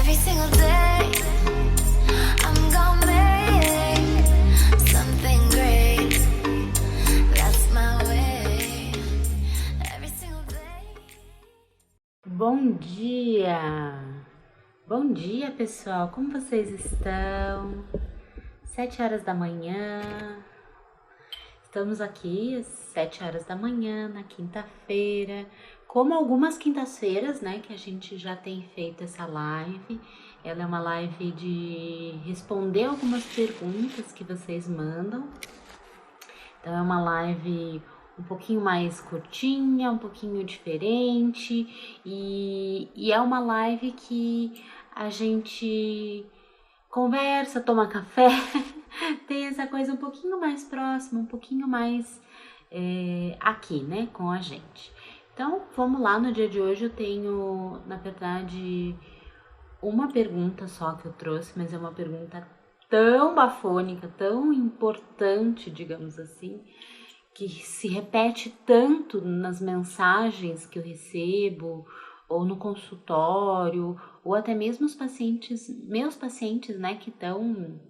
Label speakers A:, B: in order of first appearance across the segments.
A: Every single day, I'm gonna make something great. That's my way. Every single day.
B: Bom dia! Bom dia, pessoal! Como vocês estão? 7 horas da manhã. Estamos aqui às 7 horas da manhã, na quinta-feira. Como algumas quintas-feiras, né, que a gente já tem feito essa live. Ela é uma live de responder algumas perguntas que vocês mandam. Então é uma live um pouquinho mais curtinha, um pouquinho diferente e é uma live que a gente conversa, toma café, tem essa coisa um pouquinho mais próxima, um pouquinho mais aqui, né, com a gente. Então vamos lá, no dia de hoje eu tenho, na verdade, uma pergunta só que eu trouxe, mas é uma pergunta tão bafônica, tão importante, digamos assim, que se repete tanto nas mensagens que eu recebo, ou no consultório, ou até mesmo os pacientes, meus pacientes, né, que estão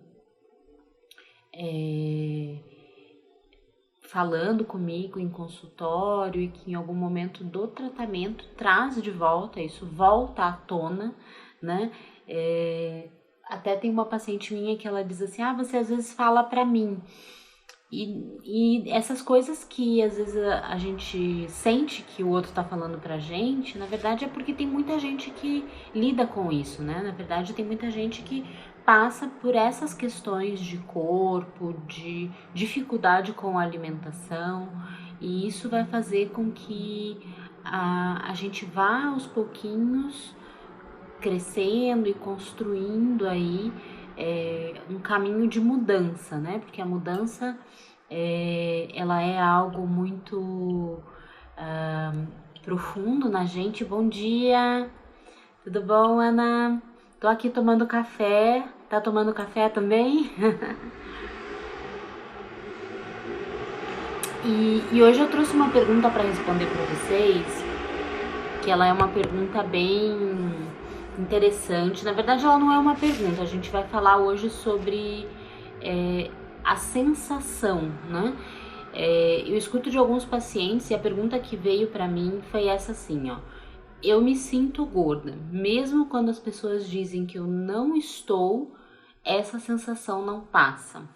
B: falando comigo em consultório e que em algum momento do tratamento traz de volta, isso volta à tona, né? Até tem uma paciente minha que ela diz assim, você às vezes fala pra mim. E essas coisas que às vezes a gente sente que o outro tá falando pra gente, na verdade é porque tem muita gente que lida com isso, né? Na verdade tem muita gente que passa por essas questões de corpo, de dificuldade com a alimentação, e isso vai fazer com que a gente vá aos pouquinhos crescendo e construindo aí um caminho de mudança, né? Porque a mudança ela é algo muito profundo na gente. Bom dia, tudo bom, Ana? Tô aqui tomando café. Tá tomando café também? E hoje eu trouxe uma pergunta para responder para vocês, que ela é uma pergunta bem interessante. Na verdade, ela não é uma pergunta. A gente vai falar hoje sobre a sensação, né? Eu escuto de alguns pacientes e a pergunta que veio para mim foi essa assim, ó. Eu me sinto gorda, mesmo quando as pessoas dizem que eu não estou, essa sensação não passa.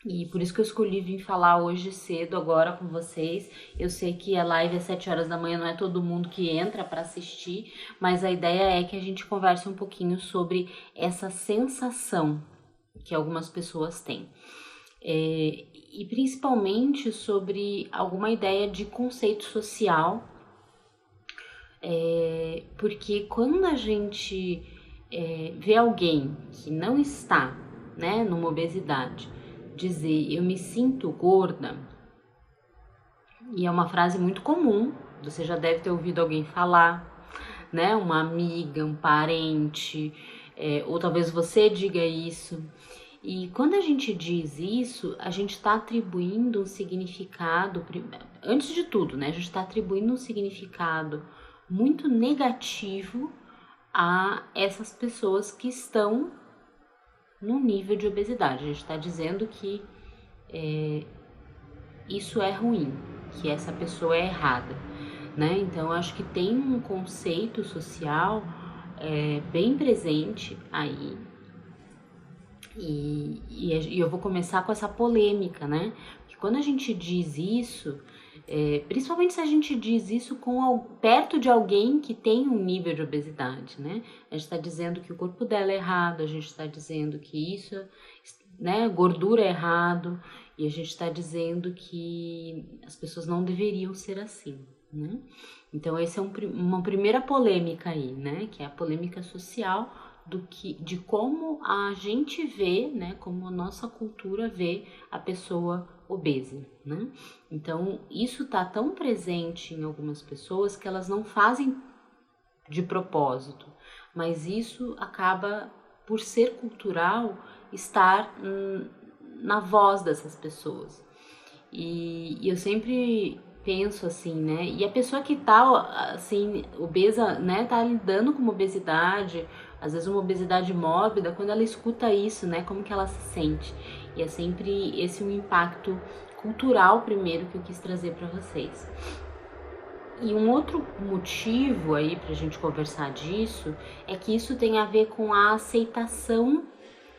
B: E por isso que eu escolhi vir falar hoje cedo agora com vocês. Eu sei que a live às 7 horas da manhã não é todo mundo que entra para assistir, mas a ideia é que a gente converse um pouquinho sobre essa sensação que algumas pessoas têm. E principalmente sobre alguma ideia de conceito social, porque quando a gente vê alguém que não está, né, numa obesidade, dizer eu me sinto gorda, e é uma frase muito comum, você já deve ter ouvido alguém falar, né, uma amiga, um parente, ou talvez você diga isso. E quando a gente diz isso, a gente está atribuindo um significado, antes de tudo, né, a gente está atribuindo um significado muito negativo a essas pessoas que estão no nível de obesidade. A gente está dizendo que isso é ruim, que essa pessoa é errada, né? Então, eu acho que tem um conceito social bem presente aí. E eu vou começar com essa polêmica, né? Porque quando a gente diz isso, principalmente se a gente diz isso perto de alguém que tem um nível de obesidade, né? A gente está dizendo que o corpo dela é errado, a gente está dizendo que isso, né, gordura é errado, e a gente está dizendo que as pessoas não deveriam ser assim, né? Então, essa é uma primeira polêmica aí, né? Que é a polêmica social de como a gente vê, né? Como a nossa cultura vê a pessoa obesa, né? Então, isso tá tão presente em algumas pessoas que elas não fazem de propósito, mas isso acaba, por ser cultural, estar na voz dessas pessoas. E eu sempre penso assim, né? E a pessoa que tá, assim, obesa, né, tá lidando com uma obesidade, às vezes uma obesidade mórbida, quando ela escuta isso, né, como que ela se sente? E é sempre esse um impacto cultural primeiro que eu quis trazer para vocês. E um outro motivo aí pra gente conversar disso é que isso tem a ver com a aceitação,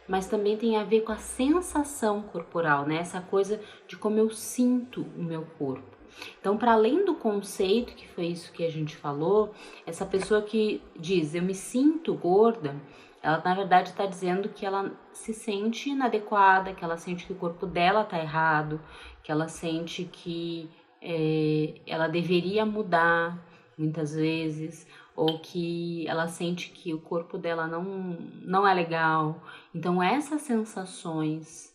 B: mas também tem a ver com a sensação corporal, né? Essa coisa de como eu sinto o meu corpo. Então, para além do conceito, que foi isso que a gente falou, essa pessoa que diz eu me sinto gorda, ela na verdade está dizendo que ela se sente inadequada, que ela sente que o corpo dela está errado, que ela sente que ela deveria mudar muitas vezes, ou que ela sente que o corpo dela não é legal. Então essas sensações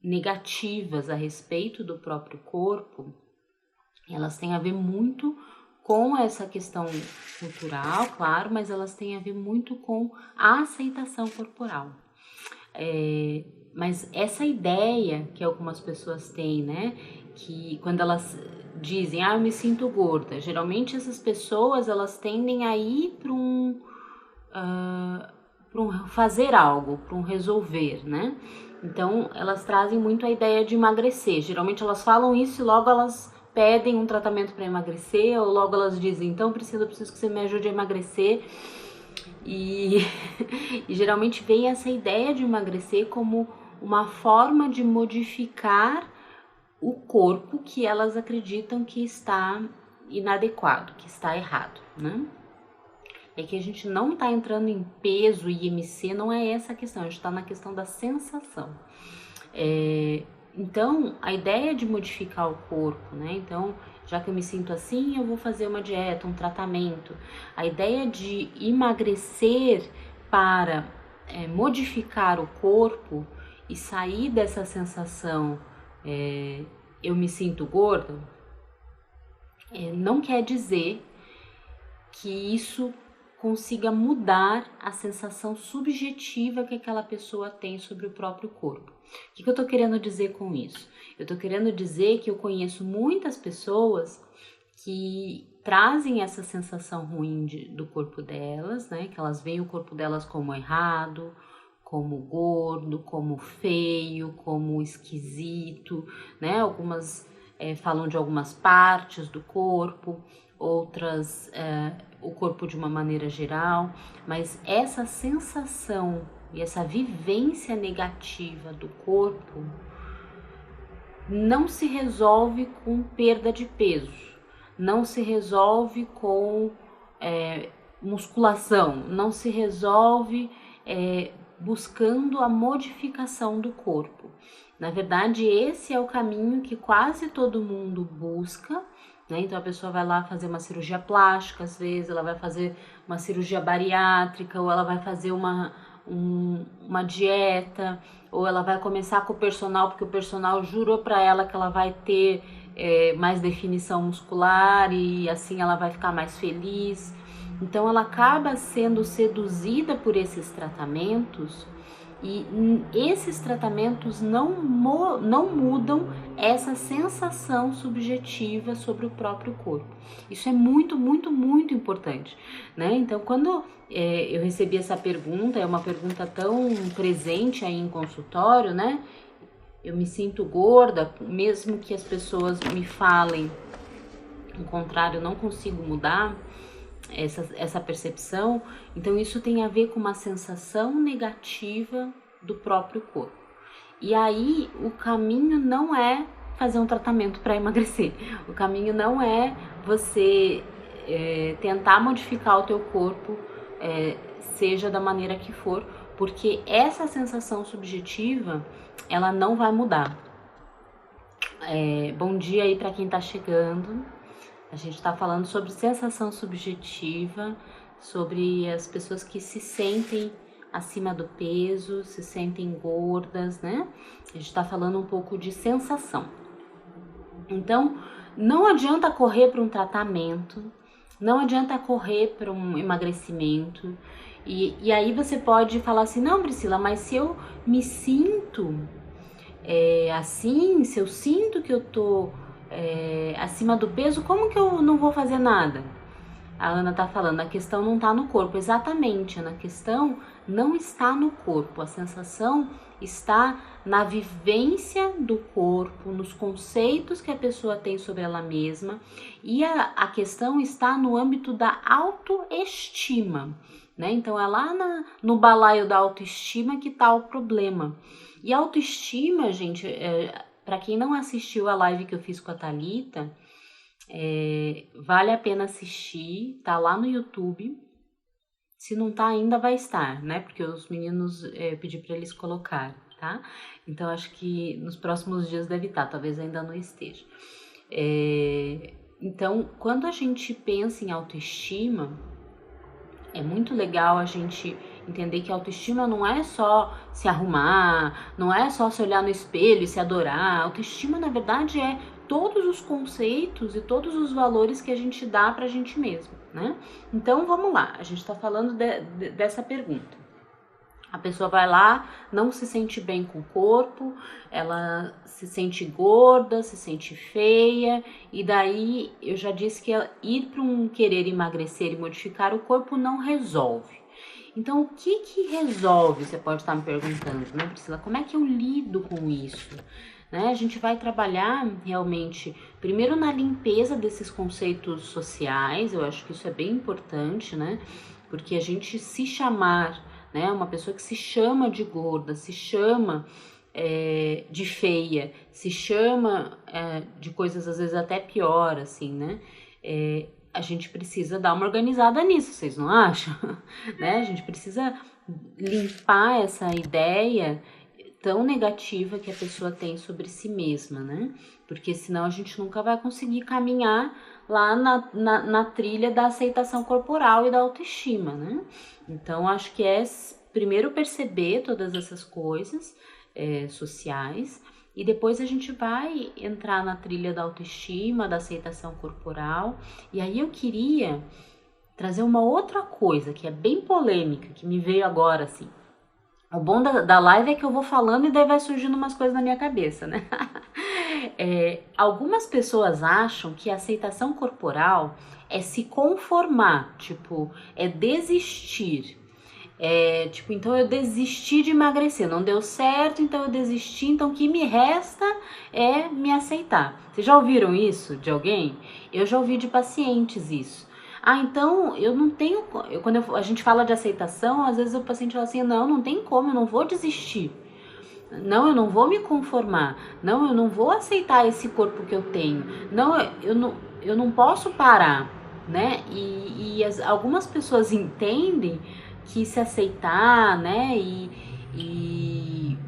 B: negativas a respeito do próprio corpo, elas têm a ver muito com essa questão cultural, claro, mas elas têm a ver muito com a aceitação corporal. Mas essa ideia que algumas pessoas têm, né, que quando elas dizem, eu me sinto gorda, geralmente essas pessoas, elas tendem a ir para um fazer algo, para um resolver, né? Então, elas trazem muito a ideia de emagrecer. Geralmente elas falam isso e logo elas pedem um tratamento para emagrecer, ou logo elas dizem, então Priscila, eu preciso que você me ajude a emagrecer. E geralmente vem essa ideia de emagrecer como uma forma de modificar o corpo que elas acreditam que está inadequado, que está errado, né? É que a gente não está entrando em peso e IMC, não é essa a questão, a gente está na questão da sensação. Então, a ideia de modificar o corpo, né? Então, já que eu me sinto assim, eu vou fazer uma dieta, um tratamento. A ideia de emagrecer para modificar o corpo e sair dessa sensação, eu me sinto gorda, não quer dizer que isso consiga mudar a sensação subjetiva que aquela pessoa tem sobre o próprio corpo. O que eu tô querendo dizer com isso? Eu tô querendo dizer que eu conheço muitas pessoas que trazem essa sensação ruim do corpo delas, né? Que elas veem o corpo delas como errado, como gordo, como feio, como esquisito, né? Algumas falam de algumas partes do corpo, outras o corpo de uma maneira geral, mas essa sensação e essa vivência negativa do corpo não se resolve com perda de peso, não se resolve com musculação, não se resolve buscando a modificação do corpo. Na verdade, esse é o caminho que quase todo mundo busca, né? Então a pessoa vai lá fazer uma cirurgia plástica, às vezes ela vai fazer uma cirurgia bariátrica, ou ela vai fazer uma dieta, ou ela vai começar com o personal, porque o personal jurou para ela que ela vai ter mais definição muscular e assim ela vai ficar mais feliz. Então ela acaba sendo seduzida por esses tratamentos, e esses tratamentos não mudam essa sensação subjetiva sobre o próprio corpo. Isso é muito, muito, muito importante, né? Então, quando eu recebi essa pergunta, é uma pergunta tão presente aí em consultório, né? Eu me sinto gorda, mesmo que as pessoas me falem o contrário, eu não consigo mudar essa percepção. Então isso tem a ver com uma sensação negativa do próprio corpo. E aí o caminho não é fazer um tratamento para emagrecer. O caminho não é você tentar modificar o teu corpo, seja da maneira que for, porque essa sensação subjetiva, ela não vai mudar. Bom dia aí para quem tá chegando. A gente está falando sobre sensação subjetiva, sobre as pessoas que se sentem acima do peso, se sentem gordas, né? A gente está falando um pouco de sensação. Então, não adianta correr para um tratamento, não adianta correr para um emagrecimento. E aí você pode falar assim, não, Priscila, mas se eu me sinto assim, se eu sinto que eu tô acima do peso, como que eu não vou fazer nada? A Ana tá falando, a questão não tá no corpo. Exatamente, a questão não está no corpo. A sensação está na vivência do corpo, nos conceitos que a pessoa tem sobre ela mesma. E a questão está no âmbito da autoestima, né? Então é lá no balaio da autoestima que tá o problema. E a autoestima, gente, para quem não assistiu a live que eu fiz com a Thalita, vale a pena assistir, tá lá no YouTube. Se não tá ainda, vai estar, né? Porque os meninos eu pedi para eles colocarem, tá? Então acho que nos próximos dias deve estar, talvez ainda não esteja. Então, quando a gente pensa em autoestima, é muito legal a gente entender que a autoestima não é só se arrumar, não é só se olhar no espelho e se adorar. A autoestima, na verdade, é todos os conceitos e todos os valores que a gente dá pra gente mesmo, né? Então, vamos lá. A gente tá falando dessa pergunta. A pessoa vai lá, não se sente bem com o corpo, ela se sente gorda, se sente feia, e daí eu já disse que ir para um querer emagrecer e modificar o corpo não resolve. Então, o que resolve? Você pode estar me perguntando, né, Priscila? Como é que eu lido com isso? Né? A gente vai trabalhar realmente, primeiro na limpeza desses conceitos sociais, eu acho que isso é bem importante, né? Porque a gente se chamar, né, uma pessoa que se chama de gorda, se chama de feia, se chama de coisas às vezes até pior, assim, né? A gente precisa dar uma organizada nisso, vocês não acham? Né? A gente precisa limpar essa ideia tão negativa que a pessoa tem sobre si mesma, né? Porque senão a gente nunca vai conseguir caminhar lá na trilha da aceitação corporal e da autoestima, né? Então, acho que primeiro perceber todas essas coisas sociais, e depois a gente vai entrar na trilha da autoestima, da aceitação corporal. E aí eu queria trazer uma outra coisa que é bem polêmica, que me veio agora, assim. O bom da live é que eu vou falando e daí vai surgindo umas coisas na minha cabeça, né? Algumas pessoas acham que a aceitação corporal é se conformar, tipo, é desistir. Tipo, então eu desisti de emagrecer, não deu certo, então eu desisti, então o que me resta é me aceitar. Vocês já ouviram isso de alguém? Eu já ouvi de pacientes isso. Então eu não tenho... Quando a gente fala de aceitação, às vezes o paciente fala assim, não tem como, eu não vou desistir. Não, eu não vou me conformar. Não, eu não vou aceitar esse corpo que eu tenho. Não, eu não posso parar, né? Algumas pessoas entendem que se aceitar, né, e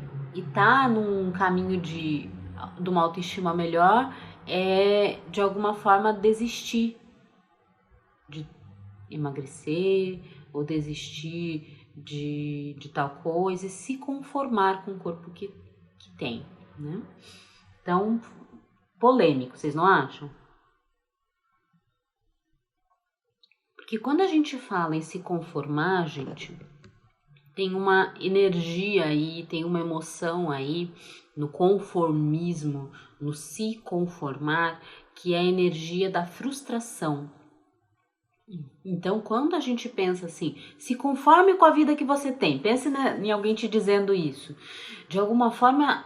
B: tá num caminho de uma autoestima melhor é, de alguma forma, desistir de emagrecer ou desistir de tal coisa e se conformar com o corpo que tem, né? Então, polêmico, vocês não acham? Porque quando a gente fala em se conformar, gente, tem uma energia aí, tem uma emoção aí no conformismo, no se conformar, que é a energia da frustração. Então, quando a gente pensa assim, se conforme com a vida que você tem, pense em alguém te dizendo isso. De alguma forma,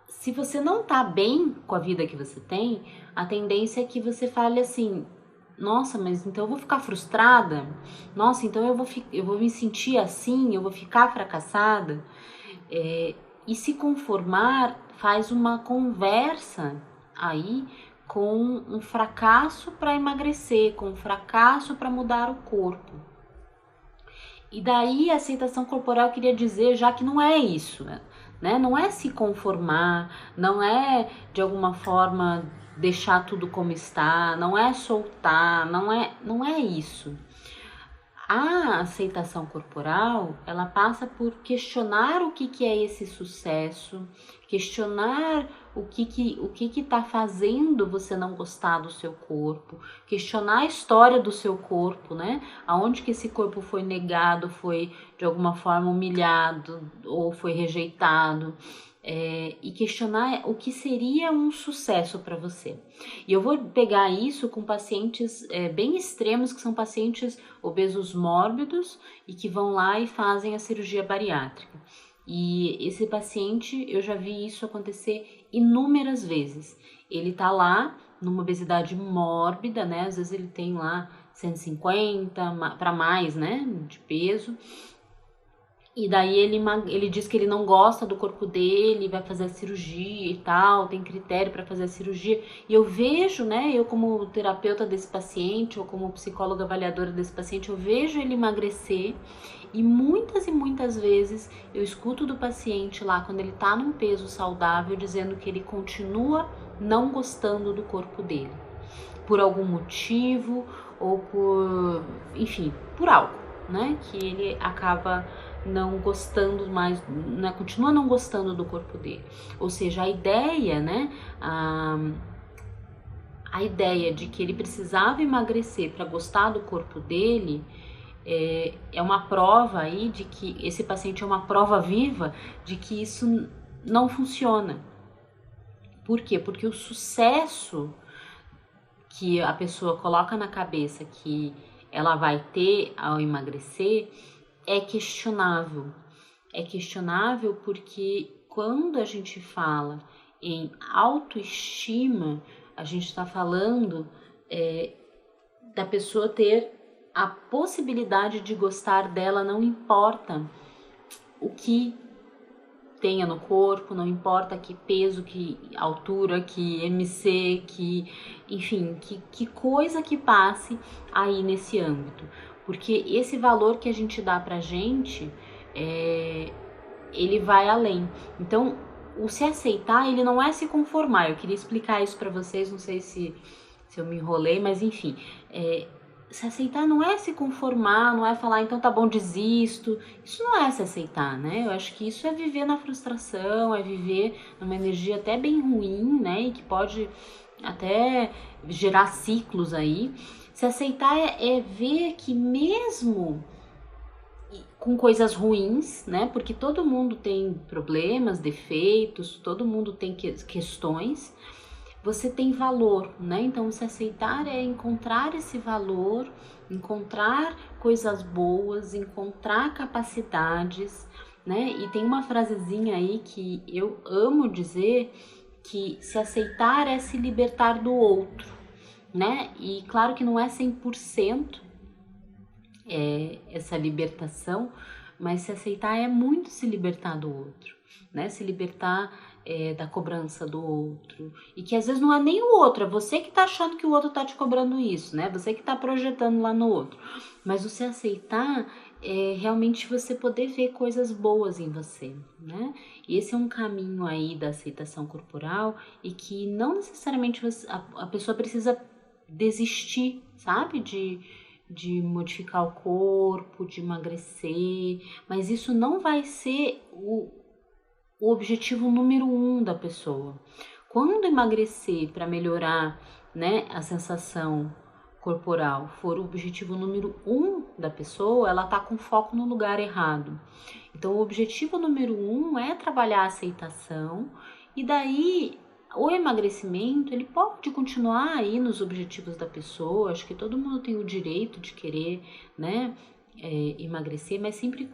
B: se você não tá bem com a vida que você tem, a tendência é que você fale assim, nossa, mas então eu vou ficar frustrada? Nossa, então eu vou me sentir assim, eu vou ficar fracassada? E se conformar faz uma conversa aí com um fracasso para emagrecer, com um fracasso para mudar o corpo. E daí a aceitação corporal queria dizer já que não é isso, né? Não é se conformar, não é de alguma forma deixar tudo como está, não é soltar, não é isso. A aceitação corporal, ela passa por questionar o que é esse sucesso, questionar o que tá fazendo você não gostar do seu corpo, questionar a história do seu corpo, né? Aonde que esse corpo foi negado, foi de alguma forma humilhado ou foi rejeitado. e questionar o que seria um sucesso para você. E eu vou pegar isso com pacientes bem extremos, que são pacientes obesos mórbidos e que vão lá e fazem a cirurgia bariátrica. E esse paciente, eu já vi isso acontecer inúmeras vezes. Ele tá lá numa obesidade mórbida, né? Às vezes ele tem lá 150 para mais, né, de peso. E daí ele diz que ele não gosta do corpo dele, vai fazer a cirurgia e tal, tem critério para fazer a cirurgia. E eu vejo, né, eu como terapeuta desse paciente, ou como psicóloga avaliadora desse paciente, eu vejo ele emagrecer. E muitas vezes eu escuto do paciente lá, quando ele tá num peso saudável, dizendo que ele continua não gostando do corpo dele. Por algum motivo, ou enfim, por algo, né, que ele acaba não gostando mais, né, continua não gostando do corpo dele. Ou seja, a ideia, né, a ideia de que ele precisava emagrecer para gostar do corpo dele é uma prova aí de que esse paciente é uma prova viva de que isso não funciona. Por quê? Porque o sucesso que a pessoa coloca na cabeça que ela vai ter ao emagrecer é questionável. É questionável porque quando a gente fala em autoestima, a gente está falando da pessoa ter a possibilidade de gostar dela, não importa o que tenha no corpo, não importa que peso, que altura, que MC, que, enfim, que coisa que passe aí nesse âmbito. Porque esse valor que a gente dá pra gente, ele vai além. Então, o se aceitar, ele não é se conformar. Eu queria explicar isso pra vocês, não sei se eu me enrolei, mas enfim. Se aceitar não é se conformar, não é falar, então tá bom, desisto. Isso não é se aceitar, né? Eu acho que isso é viver na frustração, é viver numa energia até bem ruim, né? E que pode até gerar ciclos aí. Se aceitar é ver que mesmo com coisas ruins, né? Porque todo mundo tem problemas, defeitos, todo mundo tem questões. Você tem valor, né? Então, se aceitar é encontrar esse valor, encontrar coisas boas, encontrar capacidades, né? E tem uma frasezinha aí que eu amo dizer, que se aceitar é se libertar do outro, né? E claro que não é 100% essa libertação, mas se aceitar é muito se libertar do outro, né? Se libertar da cobrança do outro, e que às vezes não é nem o outro, é você que tá achando que o outro tá te cobrando isso, né? Você que tá projetando lá no outro. Mas o se aceitar é realmente você poder ver coisas boas em você, né? E esse é um caminho aí da aceitação corporal, e que não necessariamente a pessoa precisa desistir, sabe? De modificar o corpo, de emagrecer, mas isso não vai ser o objetivo número 1 da pessoa. Quando emagrecer para melhorar, né, a sensação corporal for o objetivo número 1 da pessoa, ela tá com foco no lugar errado. Então, o objetivo número 1 é trabalhar a aceitação, e daí o emagrecimento, ele pode continuar aí nos objetivos da pessoa. Acho que todo mundo tem o direito de querer, né, emagrecer, mas sempre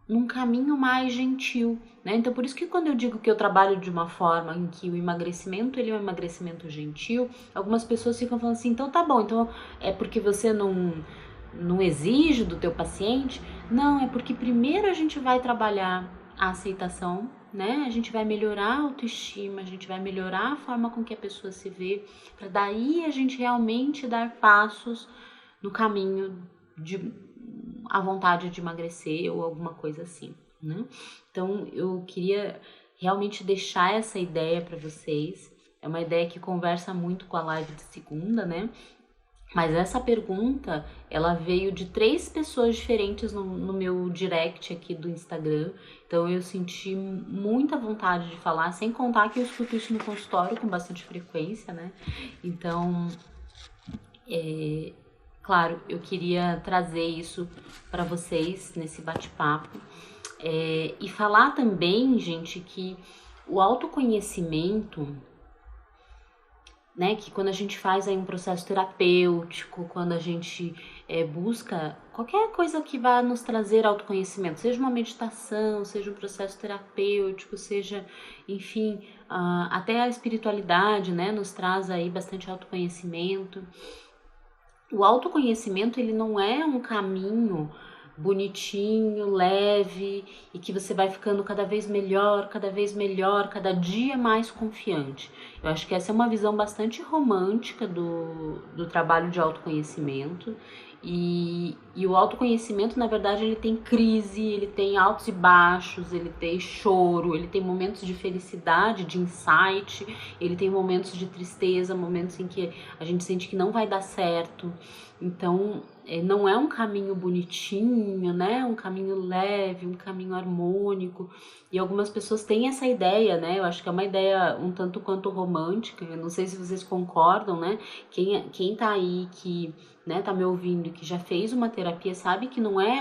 B: num caminho mais gentil, né? Então, por isso que quando eu digo que eu trabalho de uma forma em que o emagrecimento, ele é um emagrecimento gentil, algumas pessoas ficam falando assim, então tá bom, então é porque você não exige do teu paciente? Não, é porque primeiro a gente vai trabalhar a aceitação, né? A gente vai melhorar a autoestima, a gente vai melhorar a forma com que a pessoa se vê, para daí a gente realmente dar passos no caminho de a vontade de emagrecer ou alguma coisa assim, né? Então, eu queria realmente deixar essa ideia para vocês. É uma ideia que conversa muito com a live de segunda, né? Mas essa pergunta, ela veio de 3 pessoas diferentes no meu direct aqui do Instagram. Então, eu senti muita vontade de falar, sem contar que eu escuto isso no consultório com bastante frequência, né? Então, Claro, eu queria trazer isso para vocês nesse bate-papo. E falar também, gente, que o autoconhecimento, né, que quando a gente faz aí um processo terapêutico, quando a gente busca qualquer coisa que vá nos trazer autoconhecimento, seja uma meditação, seja um processo terapêutico, seja, enfim, até a espiritualidade, né, nos traz aí bastante autoconhecimento. O autoconhecimento, ele não é um caminho bonitinho, leve, e que você vai ficando cada vez melhor, cada dia mais confiante. Eu acho que essa é uma visão bastante romântica do trabalho de autoconhecimento. E o autoconhecimento, na verdade, ele tem crise, ele tem altos e baixos, ele tem choro, ele tem momentos de felicidade, de insight, ele tem momentos de tristeza, momentos em que a gente sente que não vai dar certo. Então, não é um caminho bonitinho, né? Um caminho leve, um caminho harmônico. E algumas pessoas têm essa ideia, né? Eu acho que é uma ideia um tanto quanto romântica. Eu não sei se vocês concordam, né? Quem tá aí que, né, tá me ouvindo, que já fez uma terapia, sabe que não é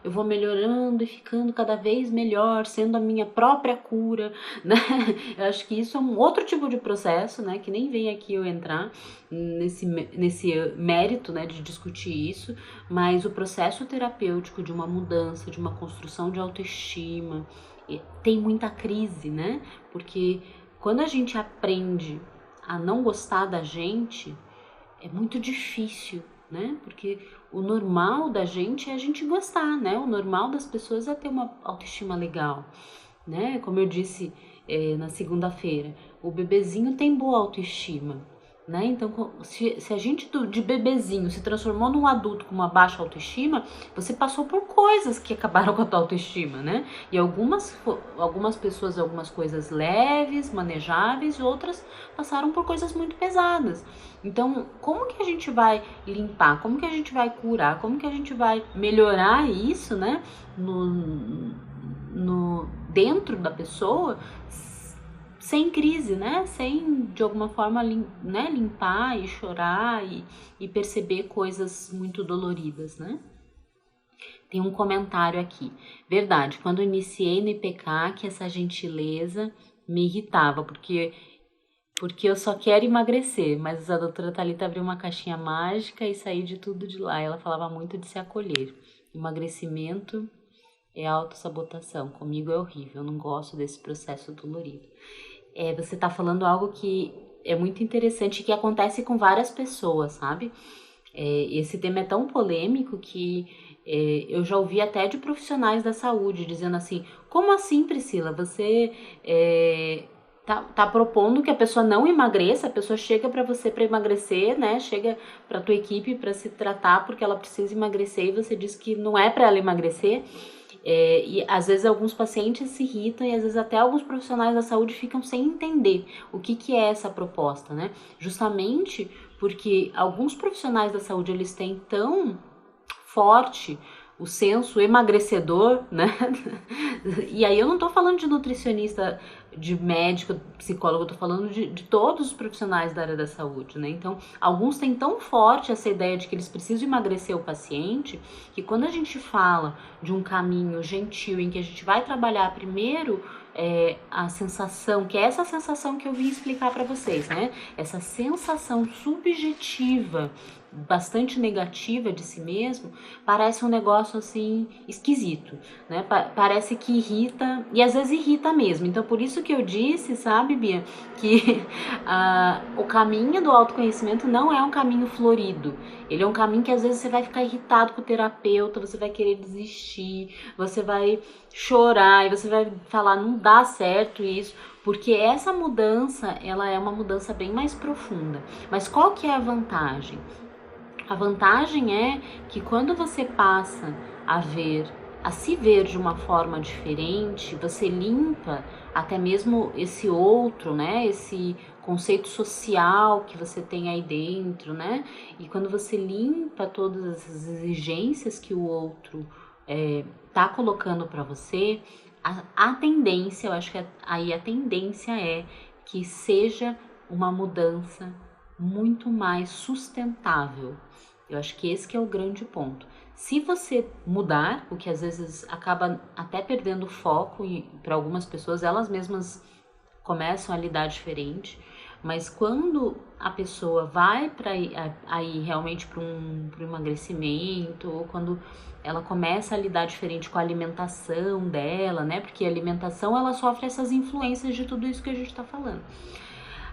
B: eu vou melhorando e ficando cada vez melhor, sendo a minha própria cura, né? Eu acho que isso é um outro tipo de processo, né? Que nem vem aqui eu entrar nesse mérito, né, de discutir isso, mas o processo terapêutico de uma mudança, de uma construção de autoestima, tem muita crise, né? Porque quando a gente aprende a não gostar da gente, é muito difícil, né? Porque o normal da gente é a gente gostar, né? O normal das pessoas é ter uma autoestima legal, né? Como eu disse na segunda-feira, o bebezinho tem boa autoestima, né? Então, se a gente de bebezinho se transformou num adulto com uma baixa autoestima, você passou por coisas que acabaram com a tua autoestima, né? E algumas pessoas, algumas coisas leves, manejáveis, outras passaram por coisas muito pesadas. Então, como que a gente vai limpar? Como que a gente vai curar? Como que a gente vai melhorar isso, né? Dentro da pessoa, sem crise, né? Sem, de alguma forma, né, limpar e chorar e perceber coisas muito doloridas, né? Tem um comentário aqui. Verdade, quando iniciei no IPK, que essa gentileza me irritava, porque eu só quero emagrecer, mas a doutora Thalita abriu uma caixinha mágica e saí de tudo de lá. Ela falava muito de se acolher. Emagrecimento é autossabotação. Comigo é horrível, eu não gosto desse processo dolorido. Você tá falando algo que é muito interessante, que acontece com várias pessoas, sabe? Esse tema é tão polêmico que eu já ouvi até de profissionais da saúde dizendo assim: como assim, Priscila? Você tá propondo que a pessoa não emagreça, a pessoa chega para você para emagrecer, né? Chega para tua equipe para se tratar porque ela precisa emagrecer e você diz que não é para ela emagrecer. E às vezes alguns pacientes se irritam e às vezes até alguns profissionais da saúde ficam sem entender o que é essa proposta, né? Justamente porque alguns profissionais da saúde, eles têm tão forte o senso emagrecedor, né? E aí eu não tô falando de nutricionista, de médico, psicólogo, eu tô falando de todos os profissionais da área da saúde, né? Então, alguns têm tão forte essa ideia de que eles precisam emagrecer o paciente, que quando a gente fala de um caminho gentil, em que a gente vai trabalhar primeiro a sensação, que é essa sensação que eu vim explicar para vocês, né? Essa sensação subjetiva, bastante negativa de si mesmo, parece um negócio assim esquisito, né? Parece que irrita, e às vezes irrita mesmo. Então, por isso que eu disse, sabe, Bia, que o caminho do autoconhecimento não é um caminho florido. Ele é um caminho que às vezes você vai ficar irritado com o terapeuta, você vai querer desistir, você vai chorar e você vai falar, não dá certo isso, porque essa mudança, ela é uma mudança bem mais profunda. Mas qual que é a vantagem? A vantagem é que quando você passa a se ver de uma forma diferente, você limpa até mesmo esse outro, né? Esse conceito social que você tem aí dentro, né? E quando você limpa todas essas exigências que o outro tá colocando para você, a tendência, eu acho que aí a tendência é que seja uma mudança muito mais sustentável, Eu acho que esse que é o grande ponto. Se você mudar, o que às vezes acaba até perdendo foco para algumas pessoas, elas mesmas começam a lidar diferente, mas quando a pessoa vai para aí realmente para um emagrecimento, ou quando ela começa a lidar diferente com a alimentação dela, né? Porque a alimentação ela sofre essas influências de tudo isso que a gente está falando.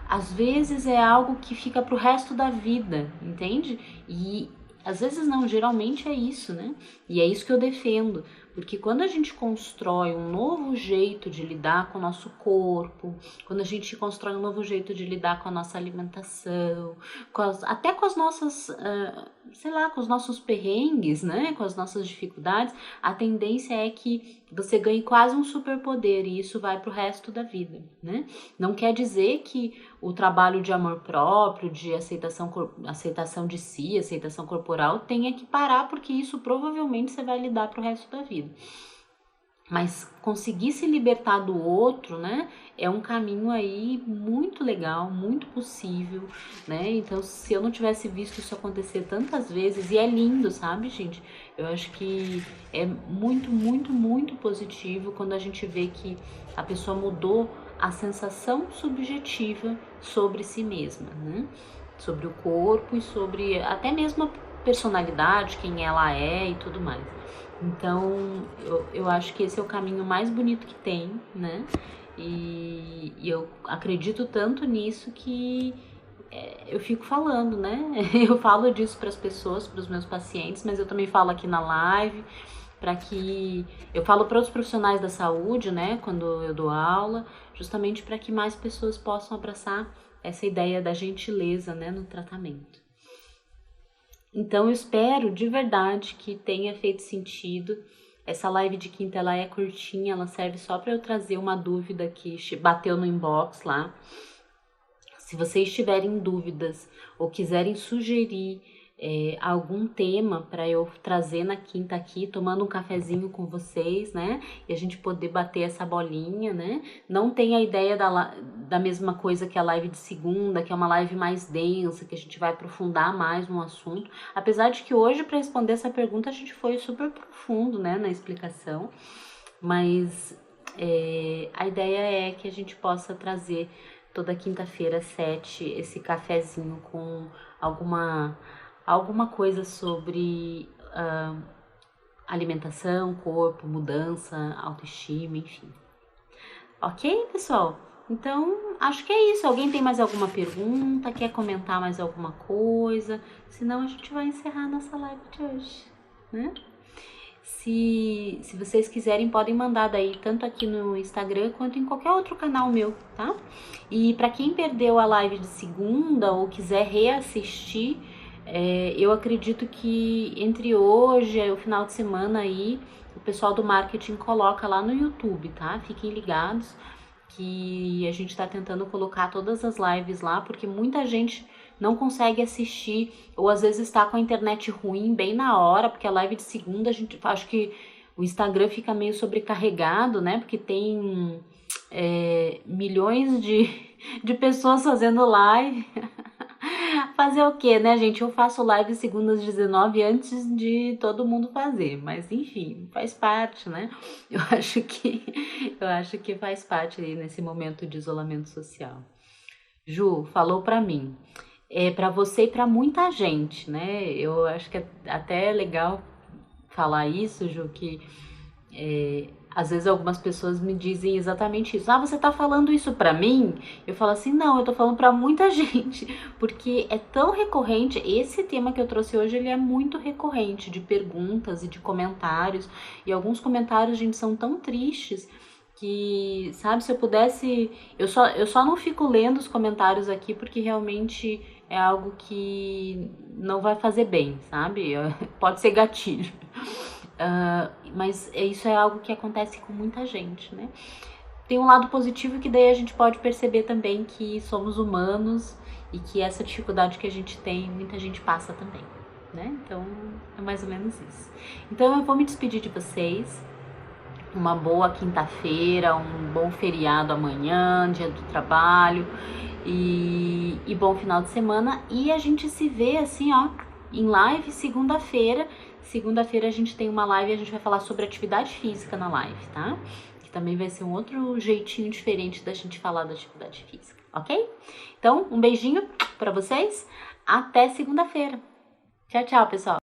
B: Às vezes é algo que fica pro resto da vida, entende? E às vezes não, geralmente é isso, né? E é isso que eu defendo, porque quando a gente constrói um novo jeito de lidar com o nosso corpo, quando a gente constrói um novo jeito de lidar com a nossa alimentação, até com as nossas, sei lá, com os nossos perrengues, né? Com as nossas dificuldades, a tendência é que você ganhe quase um superpoder e isso vai pro resto da vida, né? Não quer dizer que o trabalho de amor próprio, de aceitação de si, aceitação corporal, tenha que parar, porque isso provavelmente você vai lidar pro resto da vida. Mas conseguir se libertar do outro, né, é um caminho aí muito legal, muito possível, né? Então, se eu não tivesse visto isso acontecer tantas vezes, e é lindo, sabe, gente? Eu acho que é muito, muito, muito positivo quando a gente vê que a pessoa mudou a sensação subjetiva sobre si mesma, né? Sobre o corpo e sobre até mesmo a personalidade, quem ela é e tudo mais. Então, eu acho que esse é o caminho mais bonito que tem, né? E eu acredito tanto nisso que eu fico falando, né? Eu falo disso para as pessoas, para os meus pacientes, mas eu também falo aqui na live, para que eu falo para os profissionais da saúde, né? Quando eu dou aula, justamente para que mais pessoas possam abraçar essa ideia da gentileza, né, no tratamento. Então eu espero de verdade que tenha feito sentido. Essa live de quinta ela é curtinha, ela serve só para eu trazer uma dúvida que bateu no inbox lá. Se vocês tiverem dúvidas ou quiserem sugerir algum tema para eu trazer na quinta aqui, tomando um cafezinho com vocês, né? E a gente poder bater essa bolinha, né? Não tem a ideia da mesma coisa que a live de segunda, que é uma live mais densa, que a gente vai aprofundar mais no assunto. Apesar de que hoje, para responder essa pergunta, a gente foi super profundo, né, na explicação. Mas a ideia é que a gente possa trazer toda quinta-feira, 7, esse cafezinho com alguma coisa sobre alimentação, corpo, mudança, autoestima, enfim. Ok, pessoal? Então, acho que é isso. Alguém tem mais alguma pergunta? Quer comentar mais alguma coisa? Senão a gente vai encerrar nossa live de hoje, né? Se vocês quiserem, podem mandar daí, tanto aqui no Instagram quanto em qualquer outro canal meu, tá? E para quem perdeu a live de segunda ou quiser reassistir, eu acredito que entre hoje e o final de semana aí, o pessoal do marketing coloca lá no YouTube, tá? Fiquem ligados que a gente tá tentando colocar todas as lives lá, porque muita gente não consegue assistir, ou às vezes está com a internet ruim bem na hora, porque a live de segunda, acho que o Instagram fica meio sobrecarregado, né? Porque tem milhões de pessoas fazendo live. Fazer o quê, né, gente? Eu faço live segundas 19 antes de todo mundo fazer, mas enfim, faz parte, né? Eu acho que faz parte aí nesse momento de isolamento social. Ju, falou pra mim, pra você e pra muita gente, né? Eu acho que é até legal falar isso, Ju, que às vezes algumas pessoas me dizem exatamente isso. Ah, você tá falando isso pra mim? Eu falo assim, não, eu tô falando pra muita gente, porque é tão recorrente. Esse tema que eu trouxe hoje, ele é muito recorrente, de perguntas e de comentários, e alguns comentários, gente, são tão tristes que, sabe, se eu pudesse, eu só não fico lendo os comentários aqui, porque realmente é algo que não vai fazer bem, sabe? Pode ser gatilho. Mas isso é algo que acontece com muita gente, né? Tem um lado positivo que daí a gente pode perceber também que somos humanos e que essa dificuldade que a gente tem, muita gente passa também, né? Então, é mais ou menos isso. Então, eu vou me despedir de vocês. Uma boa quinta-feira, um bom feriado amanhã, dia do trabalho e bom final de semana. E a gente se vê assim, ó, em live segunda-feira. Segunda-feira a gente tem uma live e a gente vai falar sobre atividade física na live, tá? Que também vai ser um outro jeitinho diferente da gente falar da atividade física, ok? Então, um beijinho pra vocês. Até segunda-feira. Tchau, tchau, pessoal.